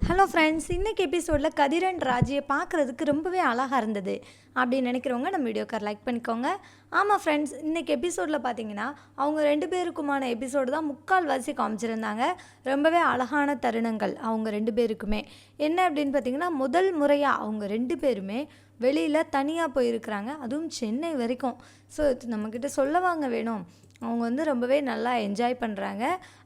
Hello friends, இன்றைக்கி எபிசோடில் கதிர் and ராஜியை பார்க்குறதுக்கு ரொம்பவே அழகாக இருந்தது அப்படின்னு நினைக்கிறவங்க நம்ம வீடியோக்கார் லைக் பண்ணிக்கோங்க. ஆமாம் ஃப்ரெண்ட்ஸ், இன்றைக்கி எபிசோடில் பார்த்தீங்கன்னா அவங்க 2 பேருக்குமான எபிசோடு தான் முக்கால்வாசி காமிச்சிருந்தாங்க. ரொம்பவே அழகான தருணங்கள் அவங்க 2 பேருக்குமே. என்ன அப்படின்னு பார்த்தீங்கன்னா, முதல் முறையாக அவங்க 2 பேருமே வெளியில் தனியாக போயிருக்கிறாங்க, அதுவும் சென்னை வரைக்கும். ஸோ நம்மக்கிட்ட சொல்லவாங்க வேணும், அவங்க ரொம்பவே நல்லா என்ஜாய் பண்ணுறாங்க.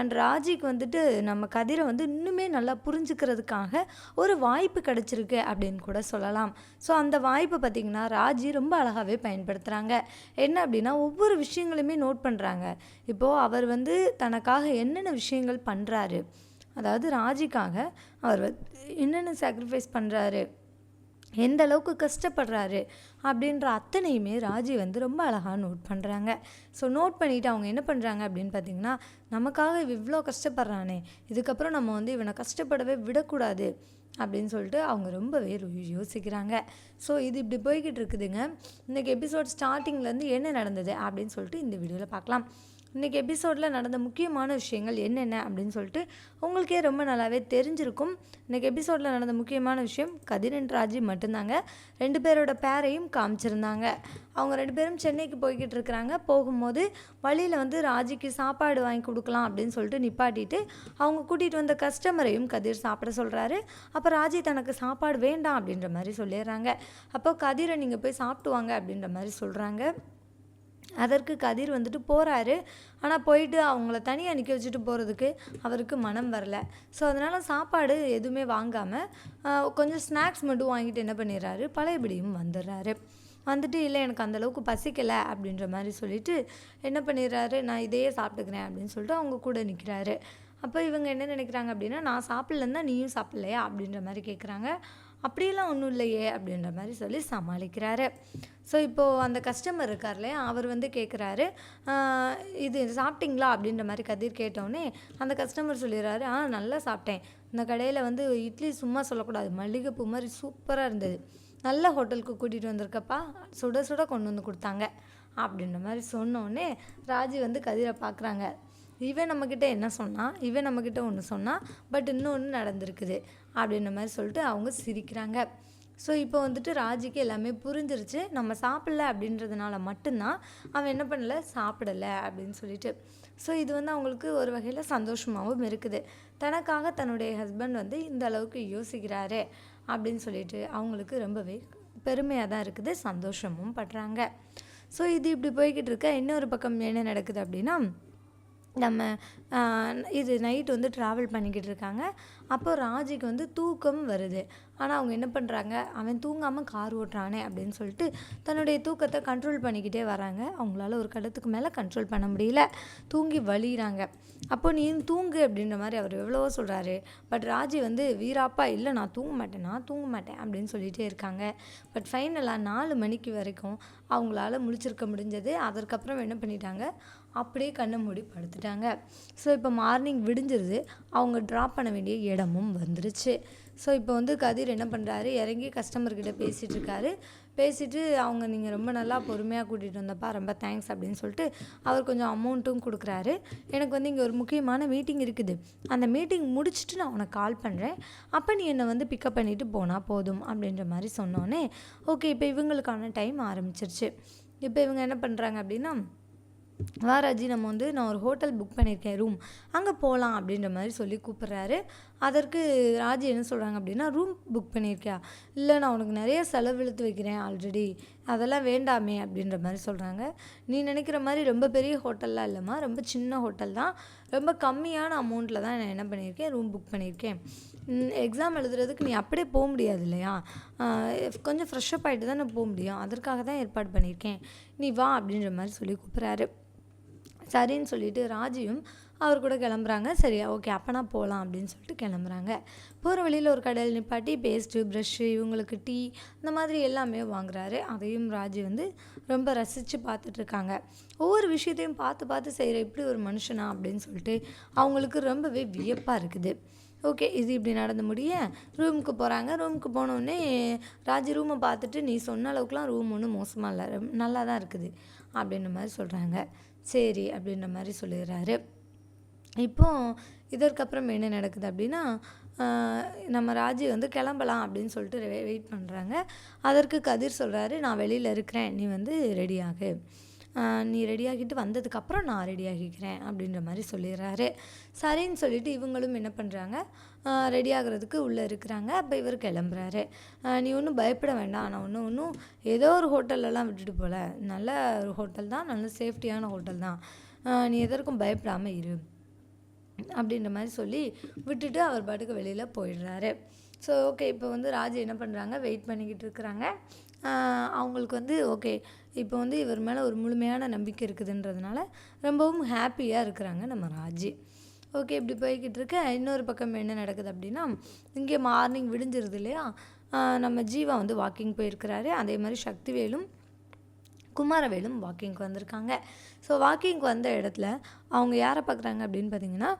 அண்ட் ராஜிக்கு நம்ம கதிரை இன்னுமே நல்லா புரிஞ்சுக்கிறதுக்காக ஒரு வாய்ப்பு கிடச்சிருக்கு அப்படின்னு கூட சொல்லலாம். ஸோ அந்த வாய்ப்பை பார்த்திங்கன்னா ராஜி ரொம்ப அழகாகவே பயன்படுத்துகிறாங்க. என்ன அப்படின்னா, ஒவ்வொரு விஷயங்களுமே நோட் பண்ணுறாங்க. இப்போது அவர் தனக்காக என்னென்ன விஷயங்கள் பண்ணுறாரு, அதாவது ராஜிக்காக அவர் என்னென்ன சாக்ரிஃபைஸ் பண்ணுறாரு, எந்த அளவுக்கு கஷ்டப்படுறாரு அப்படின்ற அத்தனையுமே ராஜி ரொம்ப அழகாக நோட் பண்ணுறாங்க. ஸோ நோட் பண்ணிவிட்டு அவங்க என்ன பண்ணுறாங்க அப்படின்னு பார்த்திங்கன்னா, நமக்காக இவ்வளோ கஷ்டப்படுறானே, இதுக்கப்புறம் நம்ம இவனை கஷ்டப்படவே விடக்கூடாது அப்படின்னு சொல்லிட்டு அவங்க ரொம்பவே யோசிக்கிறாங்க. ஸோ இது இப்படி போய்கிட்டு இருக்குதுங்க. இன்றைக்கி எபிசோட் ஸ்டார்டிங்லேருந்து என்ன நடந்தது அப்படின்னு சொல்லிட்டு இந்த வீடியோவில் பார்க்கலாம். இன்றைக்கி எபிசோடில் நடந்த முக்கியமான விஷயங்கள் என்னென்ன அப்படின்னு சொல்லிட்டு உங்களுக்கே ரொம்ப நல்லாவே தெரிஞ்சிருக்கும். இன்றைக்கி எபிசோடில் நடந்த முக்கியமான விஷயம் கதிர் அண்ட் ராஜி மட்டும்தாங்க. 2 பேரோட பேரையும் காமிச்சிருந்தாங்க. அவங்க 2 பேரும் சென்னைக்கு போய்கிட்டு இருக்கிறாங்க. போகும்போது வழியில் ராஜிக்கு சாப்பாடு வாங்கி கொடுக்கலாம் அப்படின்னு சொல்லிட்டு நிப்பாட்டிட்டு அவங்க கூட்டிகிட்டு வந்த கஸ்டமரையும் கதிர் சாப்பிட சொல்கிறாரு. அப்போ ராஜி தனக்கு சாப்பாடு வேண்டாம் அப்படின்ற மாதிரி சொல்லிடுறாங்க. அப்போ கதிரை நீங்கள் போய் சாப்பிட்டு வாங்க அப்படின்ற மாதிரி சொல்கிறாங்க. அதற்கு கதிர் போகிறாரு. ஆனால் போயிட்டு அவங்கள தனியாக நிற்க வச்சுட்டு போகிறதுக்கு அவருக்கு மனம் வரல. ஸோ அதனால் சாப்பாடு எதுவுமே வாங்காமல் கொஞ்சம் ஸ்நாக்ஸ் மட்டும் வாங்கிட்டு என்ன பண்ணிடுறாரு, பழையபடியும் வந்துடுறாரு. இல்லை எனக்கு அந்தளவுக்கு பசிக்கலை அப்படின்ற மாதிரி சொல்லிவிட்டு என்ன பண்ணிடுறாரு, நான் இதையே சாப்பிட்டுக்கிறேன் அப்படின்னு சொல்லிட்டு அவங்க கூட நிற்கிறாரு. அப்போ இவங்க என்ன நினைக்கிறாங்க அப்படின்னா, நான் சாப்பிட்லன்னா நீயும் சாப்பிட்லையா அப்படின்ற மாதிரி கேட்குறாங்க. அப்படியெல்லாம் ஒன்றும் இல்லையே அப்படின்ற மாதிரி சொல்லி சமாளிக்கிறாரு. ஸோ இப்போது அந்த கஸ்டமர் இருக்கார் இல்லையா, அவர் கேட்குறாரு, இது சாப்பிட்டிங்களா அப்படின்ற மாதிரி கதிர் கேட்டோடனே அந்த கஸ்டமர் சொல்லிடுறாரு, நல்லா சாப்பிட்டேன். இந்த கடையில் இட்லி சும்மா சொல்லக்கூடாது, மல்லிகைப்பூ மாதிரி சூப்பராக இருந்தது, நல்ல ஹோட்டலுக்கு கூட்டிகிட்டு வந்திருக்கப்பா, சுட சுட கொண்டு கொடுத்தாங்க அப்படின்ற மாதிரி சொன்னோடனே ராஜி கதிரை பார்க்குறாங்க. இவன் நம்மக்கிட்ட என்ன சொன்னான், இவன் நம்மக்கிட்ட ஒன்று சொன்னான், பட் இன்னொன்று நடந்திருக்குது அப்படின்ற மாதிரி சொல்லிட்டு அவங்க சிரிக்கிறாங்க. ஸோ இப்போ ராஜிக்கு எல்லாமே புரிஞ்சிருச்சு, நம்ம சாப்பிடல அப்படின்றதுனால மட்டும்தான் அவன் என்ன பண்ணலை, சாப்பிடலை அப்படின்னு சொல்லிட்டு. ஸோ இது அவங்களுக்கு ஒரு வகையில் சந்தோஷமாகவும் இருக்குது. தனக்காக தன்னுடைய ஹஸ்பண்ட் இந்த அளவுக்கு யோசிக்கிறாரு அப்படின்னு சொல்லிட்டு அவங்களுக்கு ரொம்பவே பெருமையாக தான் இருக்குது, சந்தோஷமும் படுறாங்க. ஸோ இது இப்படி போய்கிட்டு இருக்க இன்னொரு பக்கம் என்ன நடக்குது அப்படின்னா, நம்ம இது நைட்டு ட்ராவல் பண்ணிக்கிட்டு இருக்காங்க. அப்போ ராஜிக்கு தூக்கம் வருது. ஆனால் அவங்க என்ன பண்ணுறாங்க, அவன் தூங்காமல் கார் ஓட்டுறானே அப்படின்னு சொல்லிட்டு தன்னுடைய தூக்கத்தை கண்ட்ரோல் பண்ணிக்கிட்டே வராங்க. அவங்களால ஒரு கட்டத்துக்கு மேலே கண்ட்ரோல் பண்ண முடியல, தூங்கி வலிகிறாங்க. அப்போ நீ தூங்கு அப்படின்ற மாதிரி அவர் எவ்வளவோ சொல்கிறாரு. பட் ராஜி வீராப்பா இல்லை, நான் தூங்க மாட்டேன் அப்படின்னு சொல்லிகிட்டே இருக்காங்க. பட் ஃபைனலாக 4 மணிக்கு வரைக்கும் அவங்களால முழிச்சிருக்க முடிஞ்சது. அதற்கப்புறம் என்ன பண்ணிட்டாங்க, அப்படியே கண்ணை மூடி படுத்துட்டாங்க. ஸோ இப்போ மார்னிங் விடிஞ்சிருது, அவங்க ட்ராப் பண்ண வேண்டிய இடமும் வந்துருச்சு. ஸோ இப்போ கதிர் என்ன பண்ணுறாரு, இறங்கி கஸ்டமர்கிட்ட பேசிகிட்டு இருக்காரு. பேசிவிட்டு அவங்க நீங்கள் ரொம்ப நல்லா பொறுமையாக கூட்டிகிட்டு வந்தப்பா, ரொம்ப தேங்க்ஸ் அப்படின்னு சொல்லிட்டு அவர் கொஞ்சம் அமௌண்ட்டும் கொடுக்குறாரு. எனக்கு இங்கே ஒரு முக்கியமான மீட்டிங் இருக்குது, அந்த மீட்டிங் முடிச்சுட்டு நான் உனக்கு கால் பண்ணுறேன், அப்போ நீ என்னை பிக்கப் பண்ணிவிட்டு போனால் போதும் அப்படின்ற மாதிரி சொன்னோன்னே ஓகே, இப்போ இவங்களுக்கான டைம் ஆரம்பிச்சிருச்சு. இப்போ இவங்க என்ன பண்ணுறாங்க அப்படின்னா, வா ராஜி, நான் ஒரு ஹோட்டல் புக் பண்ணியிருக்கேன் ரூம், அங்கே போகலாம் அப்படின்ற மாதிரி சொல்லி கூப்பிட்றாரு. அதற்கு ராஜி என்ன சொல்கிறாங்க அப்படின்னா, ரூம் புக் பண்ணியிருக்கியா, இல்லை நான் உனக்கு நிறைய செலவு இழுத்து வைக்கிறேன் ஆல்ரெடி, அதெல்லாம் வேண்டாமே அப்படின்ற மாதிரி சொல்கிறாங்க. நீ நினைக்கிற மாதிரி ரொம்ப பெரிய ஹோட்டல்லாம் இல்லைம்மா, ரொம்ப சின்ன ஹோட்டல் தான், ரொம்ப கம்மியான அமௌண்ட்டில் தான் நான் என்ன பண்ணியிருக்கேன், ரூம் புக் பண்ணியிருக்கேன். எக்ஸாம் எழுதுறதுக்கு நீ அப்படியே போக முடியாது இல்லையா, கொஞ்சம் ஃப்ரெஷ்ஷப் ஆகிட்டு தான் நான் போக முடியும், அதற்காக தான் ஏற்பாடு பண்ணியிருக்கேன், நீ வா அப்படின்ற மாதிரி சொல்லி கூப்பிட்றாரு. சரின்னு சொல்லிட்டு ராஜியும் அவர் கூட கிளம்புறாங்க. சரியா ஓகே, அப்போனா போகலாம் அப்படின்னு சொல்லிட்டு கிளம்புறாங்க. போகிற வழியில் ஒரு கடையில் நிப்பாட்டி பேஸ்ட்டு, ப்ரஷ்ஷு, இவங்களுக்கு டீ, இந்த மாதிரி எல்லாமே வாங்குறாரு. அதையும் ராஜி ரொம்ப ரசித்து பார்த்துட்ருக்காங்க. ஒவ்வொரு விஷயத்தையும் பார்த்து செய்கிற இப்படி ஒரு மனுஷனா அப்படின்னு சொல்லிட்டு அவங்களுக்கு ரொம்பவே வியப்பாக இருக்குது. ஓகே, இது இப்படி நடந்து முடிய ரூமுக்கு போகிறாங்க. ரூமுக்கு போனோடனே ராஜி ரூமை பார்த்துட்டு, நீ சொன்ன அளவுக்குலாம் ரூம் ஒன்றும் மோசமாக இல்லை, நல்லா தான் இருக்குது அப்படின்ற மாதிரி சொல்கிறாங்க. சரி அப்படின்ற மாதிரி சொல்லிடுறாரு. இப்போது இதற்கப்புறம் என்ன நடக்குது அப்படின்னா, நம்ம ராஜி வந்து கிளம்பலாம் அப்படின்னு சொல்லிட்டு வெயிட் பண்ணுறாங்க. அதற்கு கதிர் சொல்கிறாரு, நான் வெளியில் இருக்கிறேன், நீ வந்து ரெடியாகு, நீ ரெடியாகிட்டு வந்ததுக்கப்புறம் நான் ரெடியாகிக்கிறேன் அப்படின்ற மாதிரி சொல்லிடுறாரு. சரின்னு சொல்லிவிட்டு இவங்களும் என்ன பண்ணுறாங்க, ரெடி ஆகிறதுக்கு உள்ளே இருக்கிறாங்க. அப்போ இவர் கிளம்புறாரு. நீ ஒன்றும் பயப்பட வேண்டாம், நான் ஒன்றும் ஏதோ ஒரு ஹோட்டல்லலாம் விட்டுட்டு போகல, நல்ல ஒரு ஹோட்டல் தான், நல்ல சேஃப்டியான ஹோட்டல் தான், நீ எதற்கும் பயப்படாமல் இரு அப்படின்ற மாதிரி சொல்லி விட்டுட்டு அவர் பாட்டுக்கு வெளியில் போயிடுறாரு. ஸோ ஓகே, இப்போ வந்து ராஜி என்ன பண்ணுறாங்க, வெயிட் பண்ணிக்கிட்டு இருக்கிறாங்க. அவங்களுக்கு வந்து ஓகே, இப்போ வந்து இவர் மேலே ஒரு முழுமையான நம்பிக்கை இருக்குதுன்றதுனால ரொம்பவும் ஹாப்பியாக இருக்கிறாங்க நம்ம ராஜி. ஓகே, இப்படி போய்கிட்டு இருக்க இன்னொரு பக்கம் என்ன நடக்குது அப்படின்னா, இங்கே மார்னிங் விடிஞ்சிருது இல்லையா, நம்ம ஜீவா வந்து வாக்கிங் போயிருக்கிறாரு. அதே மாதிரி சக்திவேலும் குமாரவேலும் வாக்கிங்க்கு வந்திருக்காங்க. ஸோ வாக்கிங்க்கு வந்த இடத்துல அவங்க யாரை பார்க்குறாங்க அப்படின்னு பார்த்தீங்கன்னா,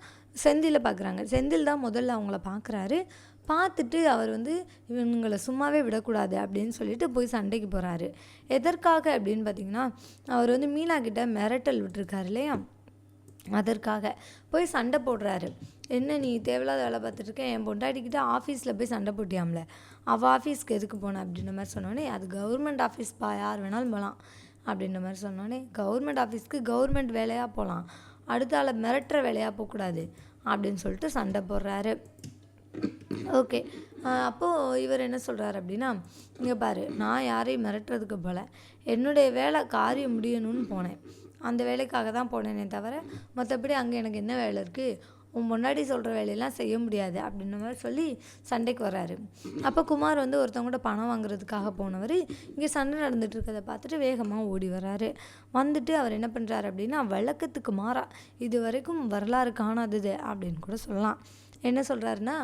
செந்திலை பார்க்குறாங்க. செந்தில் தான் முதல்ல அவங்கள பார்க்குறாரு. பார்த்துட்டு அவர் வந்து இவங்களை சும்மாவே விடக்கூடாது அப்படின்னு சொல்லிட்டு போய் சண்டைக்கு போகிறாரு. எதற்காக அப்படின்னு பார்த்தீங்கன்னா, அவர் வந்து மீனா கிட்ட மிரட்டல் விட்டுருக்காரு இல்லையா, அதற்காக போய் சண்டை போடுறாரு. என்ன நீ தேவையில்லாத வேலை பார்த்துட்ருக்க, என் பொண்டாட்டிக்கிட்ட ஆஃபீஸில் போய் சண்டை போட்டியாம்ல, அவள் ஆஃபீஸ்க்கு எதுக்கு போனேன் அப்படின்ற மாதிரி சொன்னோன்னே, அது கவர்மெண்ட் ஆஃபீஸ்ப்பா, யார் வேணாலும் போகலாம் அப்படின்ற மாதிரி சொன்னோன்னே, கவர்மெண்ட் ஆஃபீஸ்க்கு கவர்மெண்ட் வேலையாக போகலாம், அடுத்த ஆளை மிரட்டுற வேலையாக போகக்கூடாது அப்படின்னு சொல்லிட்டு சண்டை போடுறாரு. ஓகே, அப்போது இவர் என்ன சொல்கிறார் அப்படின்னா, இங்கே பாரு, நான் யாரையும் மிரட்டுறதுக்கு போல, என்னுடைய வேலை காரியம் முடியணும்னு போனேன், அந்த வேலைக்காக தான் போனேனே தவிர மற்றபடி அங்கே எனக்கு என்ன வேலை இருக்குது, உன் முன்னாடி சொல்கிற வேலையெல்லாம் செய்ய முடியாது அப்படின்ற மாதிரி சொல்லி சண்டைக்கு வர்றாரு. அப்போ குமார் வந்து ஒருத்தவங்க கூட பணம் வாங்குறதுக்காக போனவர் இங்கே சண்டை நடந்துட்டு இருக்கிறத பார்த்துட்டு வேகமாக ஓடி வர்றாரு. வந்துட்டு அவர் என்ன பண்ணுறாரு அப்படின்னா, வழக்கத்துக்கு மாறா, இது வரைக்கும் வரலாறு காணாதது அப்படின்னு கூட சொல்லலாம். என்ன சொல்கிறாருன்னா,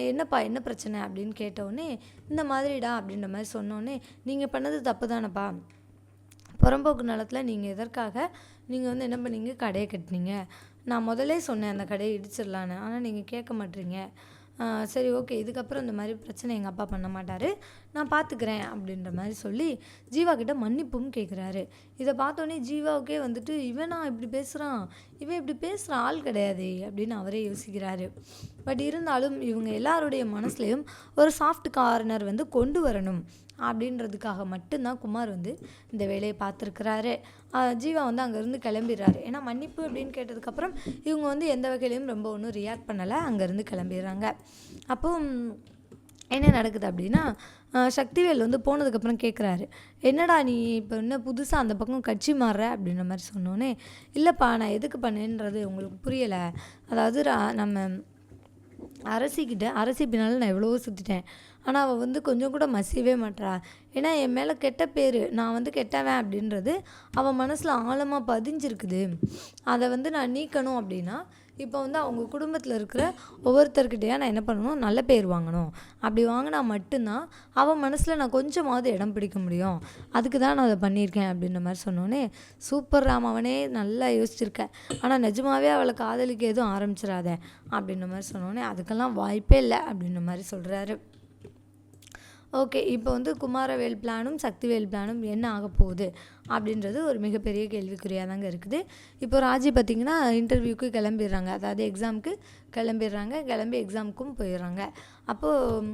என்னப்பா என்ன பிரச்சனை அப்படின்னு கேட்டவுடனே, இந்த மாதிரிடா அப்படின்ற மாதிரி சொன்னோடனே, நீங்கள் பண்ணது தப்பு தானப்பா, புறம்போக்கு நிலத்தில் நீங்கள் எதற்காக நீங்கள் வந்து என்ன பண்ணீங்க, கடையை கட்டினீங்க, நான் முதலே சொன்னேன் அந்த கடையை இடிச்சிடலான்னு, ஆனால் நீங்கள் கேட்க மாட்டீங்க, சரி ஓகே, இதுக்கப்புறம் இந்த மாதிரி பிரச்சனை எங்கள் அப்பா பண்ண மாட்டார், நான் பார்த்துக்கிறேன் அப்படின்ற மாதிரி சொல்லி ஜீவா கிட்ட மன்னிப்பும் கேட்குறாரு. இதை பார்த்தோன்னே ஜீவாவுக்கே வந்துட்டு, இவனா இப்படி பேசுகிறான், இவன் இப்படி பேசுகிற ஆள் கிடையாது அப்படின்னு அவரே யோசிக்கிறாரு. பட் இருந்தாலும் இவங்க எல்லாருடைய மனசுலையும் ஒரு சாஃப்ட் கார்னர் வந்து கொண்டு வரணும் அப்படின்றதுக்காக மட்டும்தான் குமார் வந்து இந்த வேலையை பார்த்துருக்குறாரு. ஜீவா வந்து அங்கேருந்து கிளம்பிடுறாரு. ஏன்னா மன்னிப்பு அப்படின்னு கேட்டதுக்கப்புறம் இவங்க வந்து எந்த வகையிலையும் ரொம்ப ஒன்றும் ரியாக்ட் பண்ணலை, அங்கேருந்து கிளம்பிடுறாங்க. அப்போ என்ன நடக்குது அப்படின்னா, சக்திவேல் வந்து போனதுக்கப்புறம் கேட்குறாரு, என்னடா நீ இப்போ என்ன புதுசாக அந்த பக்கம் கட்சி மாறுற அப்படின்ற மாதிரி சொன்னோன்னே, இல்லைப்பா நான் எதுக்கு பண்ணேன்றது உங்களுக்கு புரியலை, அதாவது நம்ம அரசி பின்னால் நான் எவ்வளவோ சுற்றிட்டேன், ஆனால் அவள் வந்து கொஞ்சம் கூட மசியவே மாட்றா, ஏன்னா என் மேலே கெட்ட பேர், நான் வந்து கெட்டவன் அப்படின்றது அவள் மனசில் ஆழமாக பதிஞ்சிருக்குது, அதை வந்து நான் நீக்கணும் அப்படின்னா இப்போ வந்து அவங்க குடும்பத்தில் இருக்கிற ஒவ்வொருத்தர்கிட்டையா நான் என்ன பண்ணணும், நல்ல பேர் வாங்கணும், அப்படி வாங்கினா மட்டும்தான் அவன் மனசில் நான் கொஞ்சமாவது இடம் பிடிக்க முடியும், அதுக்கு தான் நான் அதை பண்ணியிருக்கேன் அப்படின்ற மாதிரி சொன்னோன்னே, சூப்பர் ராம், அவனே நல்லா யோசிச்சிருக்கேன், ஆனால் நிஜமாகவே அவளை காதலிக்க எதுவும் ஆரம்பிச்சிடாத அப்படின்ற மாதிரி சொன்னோன்னே, அதுக்கெல்லாம் வாய்ப்பே இல்லை அப்படின்ற மாதிரி சொல்கிறாரு. ஓகே, இப்போ வந்து குமாரவேல் பிளானும் சக்திவேல் பிளானும் என்ன ஆக போகுது அப்படின்றது ஒரு மிகப்பெரிய கேள்விக்குறியாக தாங்க இருக்குது. இப்போ ராஜி பார்த்திங்கன்னா இன்டர்வியூக்கு கிளம்பிடுறாங்க, அதாவது எக்ஸாமுக்கு கிளம்பிடுறாங்க, கிளம்பி எக்ஸாமுக்கும் போயிடுறாங்க. அப்போது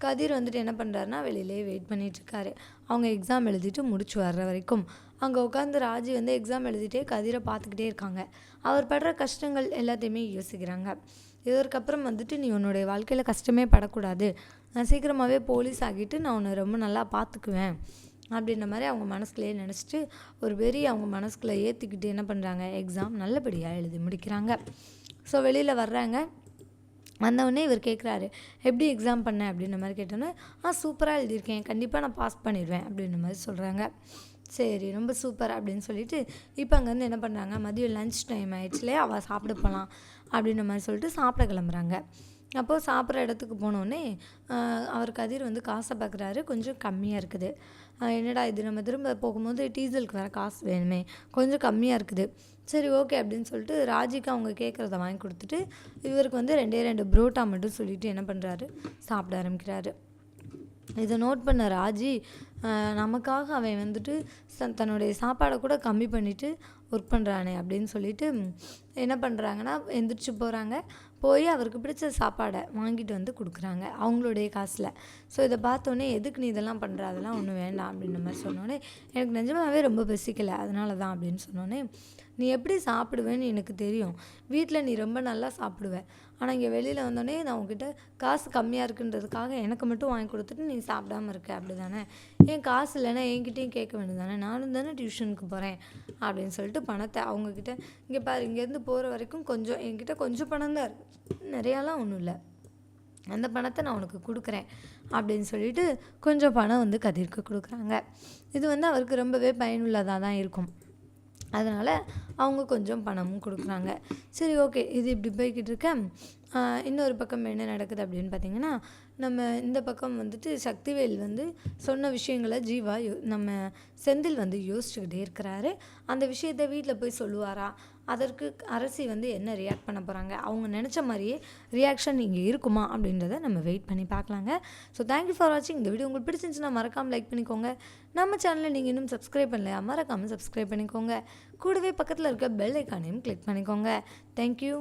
கதிர் வந்துட்டு என்ன பண்ணுறாருனா, வெளியிலே வெயிட் பண்ணிகிட்ருக்காரு, அவங்க எக்ஸாம் எழுதிட்டு முடிச்சு வர்ற வரைக்கும். அங்கே உட்காந்து ராஜி வந்து எக்ஸாம் எழுதிட்டே கதிரை பார்த்துக்கிட்டே இருக்காங்க. அவர் படுற கஷ்டங்கள் எல்லாத்தையுமே யோசிக்கிறாங்க. இதற்கப்புறம் வந்துட்டு நீ உன்னுடைய வாழ்க்கையில் கஷ்டமே படக்கூடாது, நான் சீக்கிரமாகவே போலீஸ் ஆகிட்டு நான் உன்னை ரொம்ப நல்லா பார்த்துக்குவேன் அப்படின்ற மாதிரி அவங்க மனசுக்குள்ளேயே நினச்சிட்டு ஒரு பெரிய அவங்க மனசுக்குள்ளே ஏற்றிக்கிட்டு என்ன பண்ணுறாங்க, எக்ஸாம் நல்லபடியாக எழுதி முடிக்கிறாங்க. ஸோ வெளியில் வர்றாங்க. வந்தவுடனே இவர் கேட்குறாரு, எப்படி எக்ஸாம் பண்ணேன் அப்படின்ற மாதிரி கேட்டோன்னே, சூப்பராக எழுதியிருக்கேன், கண்டிப்பாக நான் பாஸ் பண்ணிடுவேன் அப்படின்ற மாதிரி சொல்கிறாங்க. சரி, ரொம்ப சூப்பர் அப்படின்னு சொல்லிட்டு இப்போ அங்கேருந்து என்ன பண்ணுறாங்க, மதியம் லன்ச் டைம் ஆகிடுச்சுலே, அவள் சாப்பிட போகலாம் அப்படின்ற மாதிரி சொல்லிட்டு சாப்பிட கிளம்புறாங்க. அப்போது சாப்பிட்ற இடத்துக்கு போனோடனே அவர் கதிர் வந்து காசை பார்க்குறாரு, கொஞ்சம் கம்மியாக இருக்குது, என்னடா இது, நம்ம திரும்ப போகும்போது டீசலுக்கு வேறு காசு வேணுமே, கொஞ்சம் கம்மியாக இருக்குது, சரி ஓகே அப்படின்னு சொல்லிட்டு ராஜிக்கு அவங்க கேட்குறத வாங்கி கொடுத்துட்டு இவருக்கு வந்து 2 புரோட்டா மட்டும் சொல்லிவிட்டு என்ன பண்ணுறாரு, சாப்பிட ஆரம்பிக்கிறாரு. இதை நோட் பண்ண ராஜி, நமக்காக அவன் வந்துட்டு தன்னுடைய சாப்பாடை கூட கம்மி பண்ணிவிட்டு ஒர்க் பண்ணுறானே அப்படின்னு சொல்லிட்டு என்ன பண்ணுறாங்கன்னா எந்திரிச்சு போகிறாங்க. போய் அவருக்கு பிடிச்ச சாப்பாடை வாங்கிட்டு வந்து கொடுக்குறாங்க அவங்களுடைய காசில். ஸோ இதை பார்த்தோன்னே எதுக்கு நீ இதெல்லாம் பண்ணுற, அதெல்லாம் ஒன்றும் வேண்டாம் அப்படின்ற மாதிரி சொன்னோன்னே, எனக்கு நிஜமாவே ரொம்ப பசிக்கலை அதனால தான் அப்படின்னு சொன்னோன்னே, நீ எப்படி சாப்பிடுவேன்னு எனக்கு தெரியும், வீட்டில் நீ ரொம்ப நல்லா சாப்பிடுவ, ஆனால் இங்கே வெளியில் வந்தோடனே நான் உங்ககிட்ட காசு கம்மியாக இருக்குன்றதுக்காக எனக்கு மட்டும் வாங்கி கொடுத்துட்டு நீ சாப்பிடாம இருக்க அப்படி தானே, ஏன் காசு இல்லைன்னா என்கிட்டையும் கேட்க வேண்டியது தானே, நானும் தானே டியூஷனுக்கு போகிறேன் அப்படின்னு சொல்லிட்டு பணத்தை அவங்கக்கிட்ட, இங்கே பாரு இங்கேருந்து போகிற வரைக்கும் கொஞ்சம் என்கிட்ட கொஞ்சம் பணம் தான் இருக்குது, நிறையாலாம் ஒன்றும் இல்லை, அந்த பணத்தை நான் உனக்கு கொடுக்குறேன் அப்படின்னு சொல்லிட்டு கொஞ்சம் பணம் வந்து கதிருக்கு கொடுக்குறாங்க. இது வந்து அவருக்கு ரொம்பவே பயனுள்ளதாக தான் இருக்கும். அதனால் அவங்க கொஞ்சம் பணமும் கொடுக்குறாங்க. சரி ஓகே, இது இப்படி போய்கிட்டு இருக்க இன்னொரு பக்கம் என்ன நடக்குது அப்படின்னு பார்த்தீங்கன்னா, நம்ம இந்த பக்கம் வந்துட்டு சக்திவேல் வந்து சொன்ன விஷயங்களை ஜீவா நம்ம செந்தில் வந்து யோசிச்சுக்கிட்டே இருக்கிறாரு. அந்த விஷயத்த வீட்டில் போய் சொல்லுவாரா, அதற்கு அரசி வந்து என்ன ரியாக்ட் பண்ண போகிறாங்க, அவங்க நினச்ச மாதிரியே ரியாக்ஷன் இங்கே இருக்குமா அப்படின்றத நம்ம வெயிட் பண்ணி பார்க்கலாங்க. ஸோ தேங்க்யூ ஃபார் வாட்சிங். இந்த வீடியோ உங்களுக்கு பிடிச்சிருந்துச்சுன்னா மறக்காமல் லைக் பண்ணிக்கோங்க. நம்ம சேனலை நீங்கள் இன்னும் சப்ஸ்கிரைப் பண்ணலையா, மறக்காமல் சப்ஸ்கிரைப் பண்ணிக்கோங்க. கூடவே பக்கத்தில் இருக்க பெல் ஐக்கானையும் கிளிக் பண்ணிக்கோங்க. தேங்க்யூ.